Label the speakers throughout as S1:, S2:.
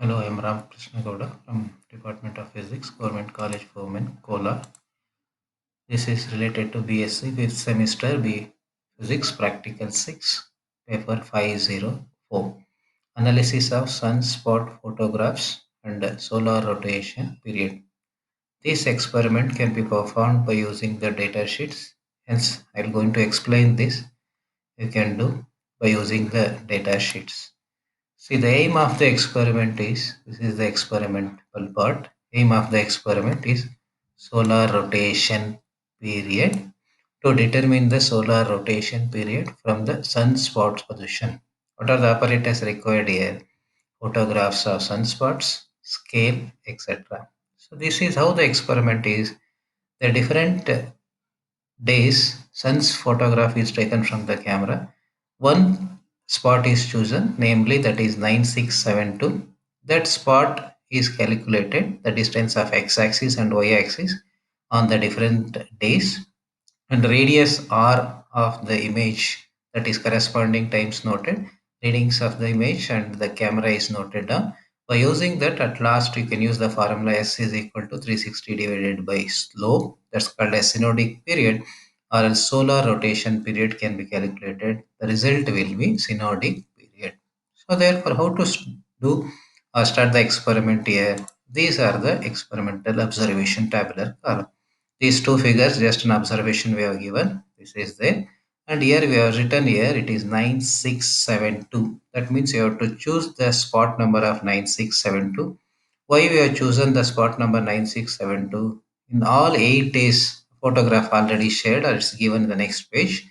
S1: Hello, I am Ram Krishna Gowda from Department of Physics, Government College for Women, Kolar. This is related to BSc with semester B Physics Practical 6, paper 504. Analysis of sunspot photographs and solar rotation period. This experiment can be performed by using the data sheets. Hence, I am going to explain this. You can do by using the data sheets. See, the aim of the experiment is this is the experimental part. Aim of the experiment is solar rotation period to determine the solar rotation period from the sunspot's position. What are the apparatus required here? Photographs of sunspots, scale, etc. So this is how the experiment is. The different days, sun's photograph is taken from the camera. One spot is chosen, namely that is 9672. That spot is calculated, the distance of x-axis and y-axis on the different days, and radius r of the image, that is corresponding times noted, readings of the image and the camera is noted down. By using that, at last you can use the formula S is equal to 360 divided by slope, that's called as synodic period, or else solar rotation period can be calculated. The result will be synodic period. So therefore, how to do or start the experiment here? These are the experimental observation tabular column. These two figures, just an observation we have given. This is there. And here we have written here it is 9672. That means you have to choose the spot number of 9672. Why we have chosen the spot number 9672? In all 8 days, photograph already shared or it's given in the next page.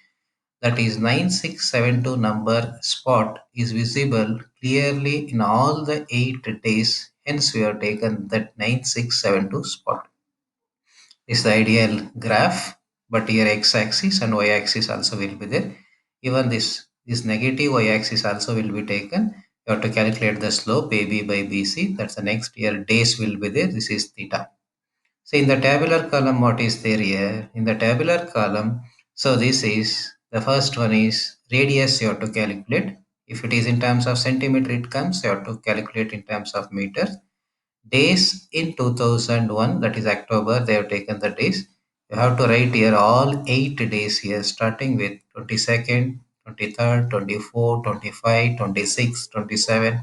S1: That is 9672 number spot is visible clearly in all the 8 days. Hence, we have taken that 9672 spot. Is the ideal graph, but here x-axis and y-axis also will be there. Even this negative y-axis also will be taken. You have to calculate the slope AB by BC. That's the next year days will be there. This is theta. So in the tabular column, what is there here? In the tabular column, so this is the first one is radius you have to calculate. If it is in terms of centimeter, it comes. You have to calculate in terms of meters. Days in 2001, that is October, they have taken the days. You have to write here all 8 days here, starting with 22nd, 23rd, 24, 25, 26, 27,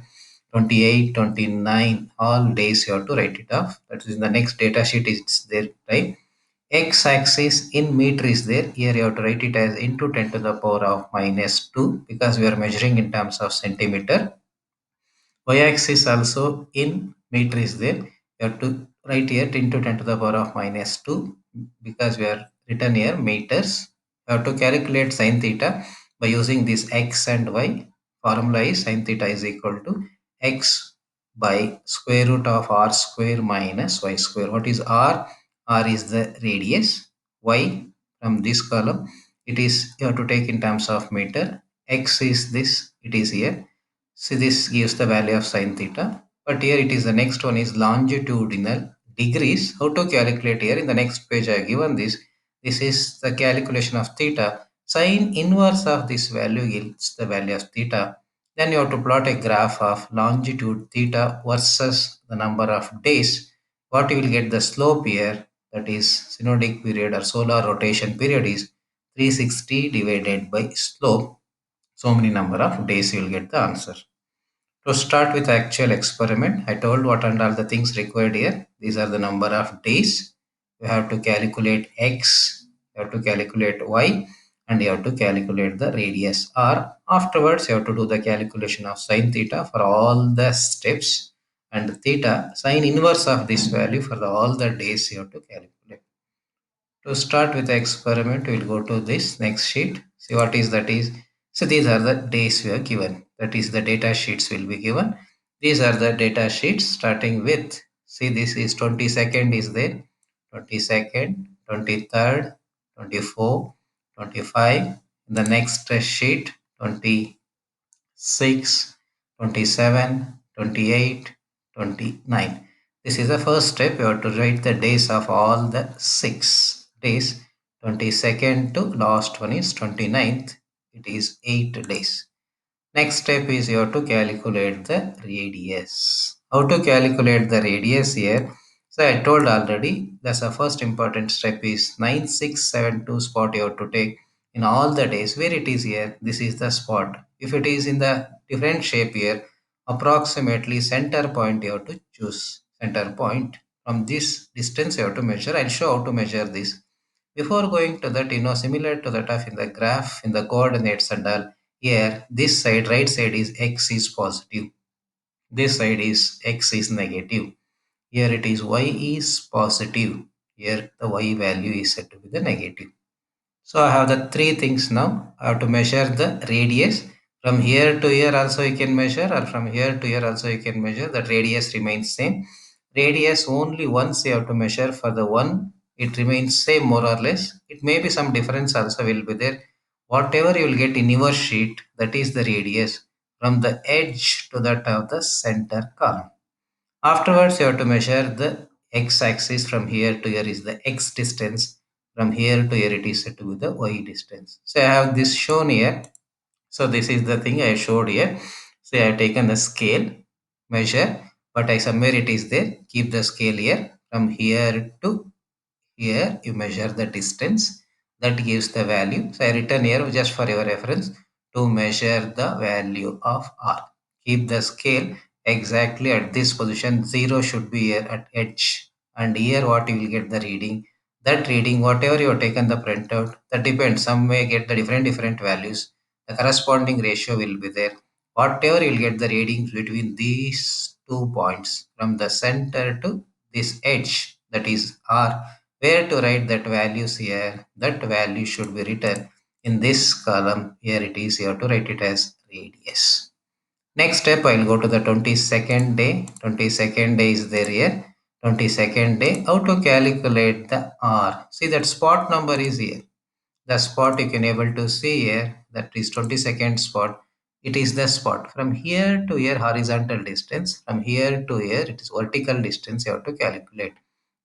S1: 28, 29. All days you have to write it off. That is in the next data sheet is there, right? X axis in meter is there. Here you have to write it as into 10 to the power of minus 2 because we are measuring in terms of centimeter. Y-axis also in meter is there. You have to write here 10 to 10 to the power of minus 2 because we are written here meters. You have to calculate sine theta by using this x and y. Formula is sine theta is equal to x by square root of r square minus y square. What is r? R is the radius. Y from this column, it is you have to take in terms of meter. X is this, it is here. See, this gives the value of sine theta. But here it is the next one is longitudinal degrees. How to calculate here? In the next page I have given this. This is the calculation of theta. Sine inverse of this value yields the value of theta. Then you have to plot a graph of longitude theta versus the number of days. What you will get the slope here, that is synodic period or solar rotation period is 360 divided by slope. So many number of days you will get the answer. To start with actual experiment, I told what and all the things required here. These are the number of days. You have to calculate x, you have to calculate y, and you have to calculate the radius r. Afterwards, you have to do the calculation of sine theta for all the steps and theta, sine inverse of this value for all the days you have to calculate. To start with the experiment, we'll go to this next sheet. See what is that is. So these are the days we are given. That is the data sheets will be given. These are the data sheets starting with. See this is 22nd is there. 22nd, 23rd, 24, 25. The next sheet 26, 27, 28, 29. This is the first step. You have to write the days of all the 6 days. 22nd to last one is 29th. It is 8 days. Next step is you have to calculate the radius. How to calculate the radius here? So I told already that's the first important step is 9672 spot you have to take in all the days where it is here. This is the spot. If it is in the different shape here, approximately center point you have to choose. Center point. From this distance you have to measure. I'll show how to measure this. Before going to that, similar to that of in the graph, in the coordinates and all, here, this side, right side is x is positive. This side is x is negative. Here it is y is positive. Here the y value is set to be the negative. So I have the three things now. I have to measure the radius. From here to here also you can measure, or from here to here also you can measure. That radius remains same. Radius only once you have to measure for the one. It remains same more or less. It may be some difference also will be there. Whatever you will get in your sheet, that is the radius from the edge to that of the center column. Afterwards, you have to measure the x-axis. From here to here is the x distance. From here to here it is said to be the y distance. So I have this shown here. So this is the thing I showed here. So I have taken the scale, measure, but I somewhere it is there. Keep the scale here. From here to here you measure the distance, that gives the value. So I written here just for your reference to measure the value of R. Keep the scale exactly at this position. 0 should be here at edge, and here what you will get the reading. That reading, whatever you have taken the printout, that depends. Some may get the different values. The corresponding ratio will be there. Whatever you will get the readings between these 2 points from the center to this edge, that is R. Where to write that values here? That value should be written in this column. Here it is. You have to write it as radius. Next step, I'll go to the 22nd day. 22nd day is there here. 22nd day. How to calculate the R? See that spot number is here. The spot you can able to see here, that is 22nd spot. It is the spot from here to here, horizontal distance. From here to here it is vertical distance you have to calculate.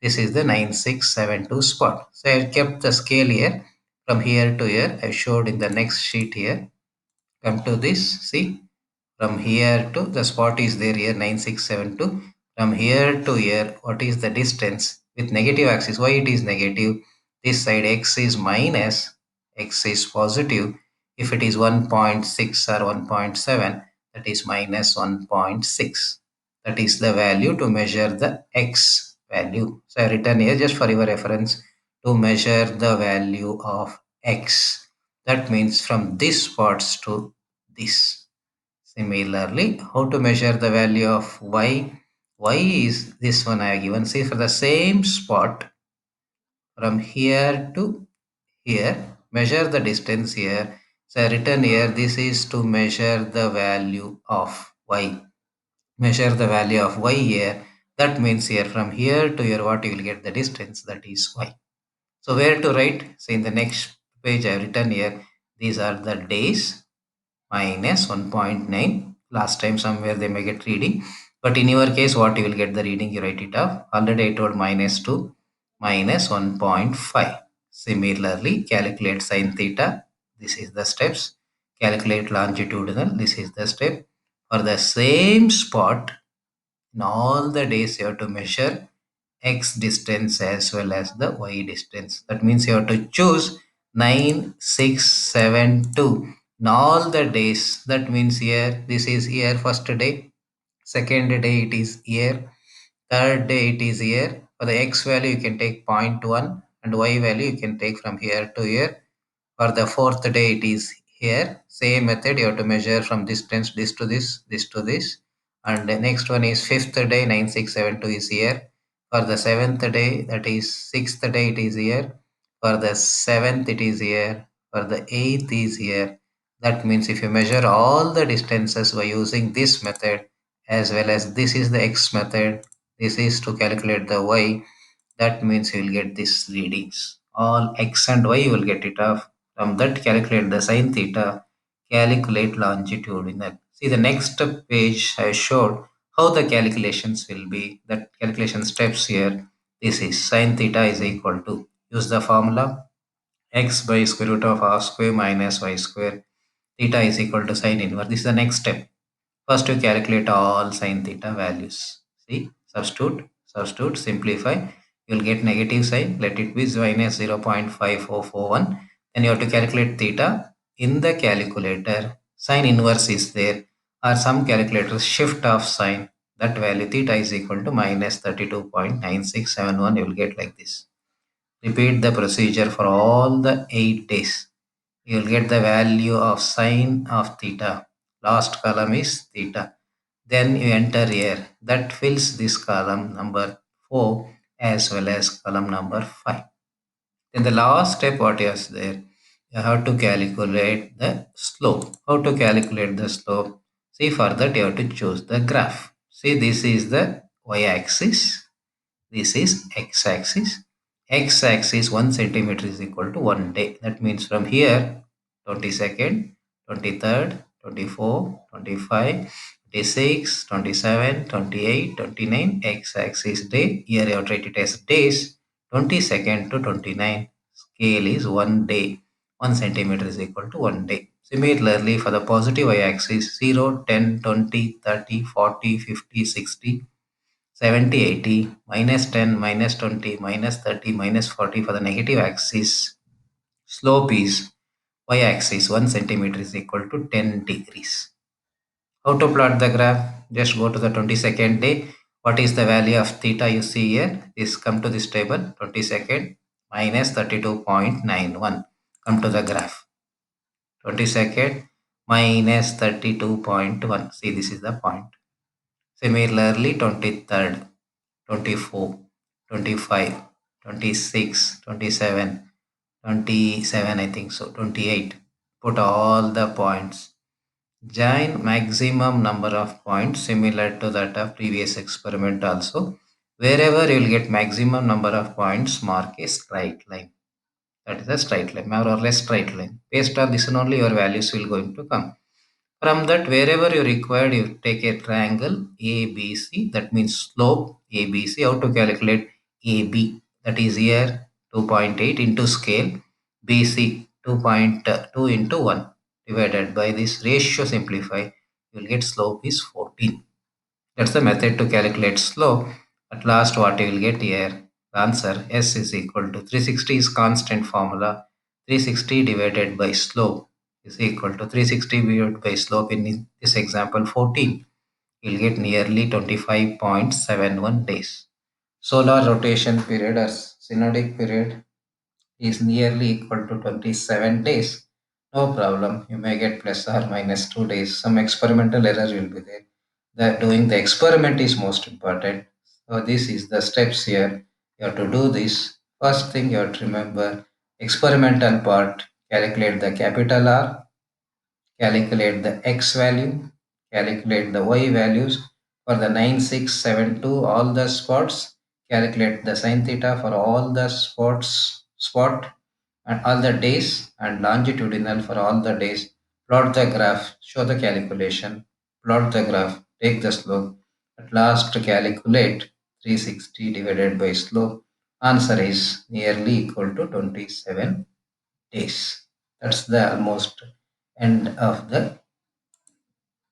S1: This is the 9672 spot. So I kept the scale here. From here to here I showed in the next sheet here. Come to this, see, from here to the spot is there here 9672. From here to here, what is the distance with negative axis? Why it is negative? This side x is minus, x is positive. If it is 1.6 or 1.7, that is minus 1.6. That is the value to measure the x value. So I written here just for your reference to measure the value of x. That means from this spots to this. Similarly, how to measure the value of y? Y is this one I have given. See, for the same spot from here to here, measure the distance here. So written here, this is to measure the value of y. Measure the value of y here. That means here from here to here, what you will get the distance, that is y. So where to write? So in the next page I have written here, these are the days minus 1.9. Last time somewhere they may get reading, but in your case what you will get the reading, you write it up. Already I told minus 2 minus 1.5. Similarly, calculate sine theta. This is the steps. Calculate longitudinal. This is the step. For the same spot in all the days you have to measure x distance as well as the y distance. That means you have to choose 9672 in all the days. That means here, this is here first day, second day it is here, third day it is here. For the x value you can take zero point 0.1 and y value you can take from here to here. For the fourth day it is here. Same method, you have to measure from distance this to this to this. And the next one is fifth day, 9672 is here. For the seventh day, that is sixth day, it is here. For the seventh, it is here. For the eighth is here. That means if you measure all the distances by using this method, as well as this is the x method, this is to calculate the y, that means you will get these readings. All x and y you will get it off. From that calculate the sine theta, calculate longitudinal. See the next page I showed how the calculations will be. That calculation steps here. This is sine theta is equal to, use the formula, x by square root of half square minus y square. Theta is equal to sine inverse. This is the next step. First, you calculate all sine theta values. See, substitute, simplify. You'll get negative sign. Let it be minus 0.5441. Then you have to calculate theta. In the calculator, sine inverse is there. Or some calculators shift of sine. That value theta is equal to minus 32.9671. You will get like this. Repeat the procedure for all the 8 days. You will get the value of sine of theta. Last column is theta. Then you enter here. That fills this column number 4 as well as column number 5. Then the last step what is there? You have to calculate the slope. How to calculate the slope? See, for that you have to choose the graph. See, this is the y-axis. This is x-axis. X-axis 1 centimeter is equal to 1 day. That means from here 22nd, 23rd, 24, 25, 26, 27, 28, 29. X-axis day. Here you have to write it as days. 22nd to 29. Scale is 1 day. 1 centimeter is equal to 1 day. Similarly, for the positive y-axis 0, 10, 20, 30, 40, 50, 60. 70, 80, minus 10, minus 20, minus 30, minus 40 for the negative axis. Slope is y-axis 1 centimeter is equal to 10 degrees. How to plot the graph? Just go to the 22nd day. What is the value of theta you see here? This come to this table 22nd minus 32.91. Come to the graph. 22nd minus 32.1. See, this is the point. Similarly, 23rd. 24, 25, 26, 27, 27, I think so, 28. Put all the points. Join maximum number of points similar to that of previous experiment also. Wherever you will get maximum number of points, mark a straight line. That is a straight line, more or less straight line. Based on this only your values will going to come. From that, wherever you required, you take a triangle ABC. That means slope ABC. How to calculate AB? That is here 2.8 into scale. BC 2.2 into 1 divided by this ratio simplify. You will get slope is 14. That's the method to calculate slope. At last, what you will get here? The answer S is equal to 360 is constant formula. 360 divided by slope is equal to 360 divided by slope in this example 14. You will get nearly 25.71 days. Solar rotation period or synodic period is nearly equal to 27 days. No problem. You may get plus or minus 2 days. Some experimental error will be there. That doing the experiment is most important. So this is the steps here. You have to do this. First thing you have to remember experimental part. Calculate the capital R, calculate the x value, calculate the y values for the 9672 all the spots, calculate the sin theta for all the spot and all the days and longitudinal for all the days. Plot the graph, show the calculation, plot the graph, take the slope. At last calculate 360 divided by slope. Answer is nearly equal to 27 days. That's the almost end of the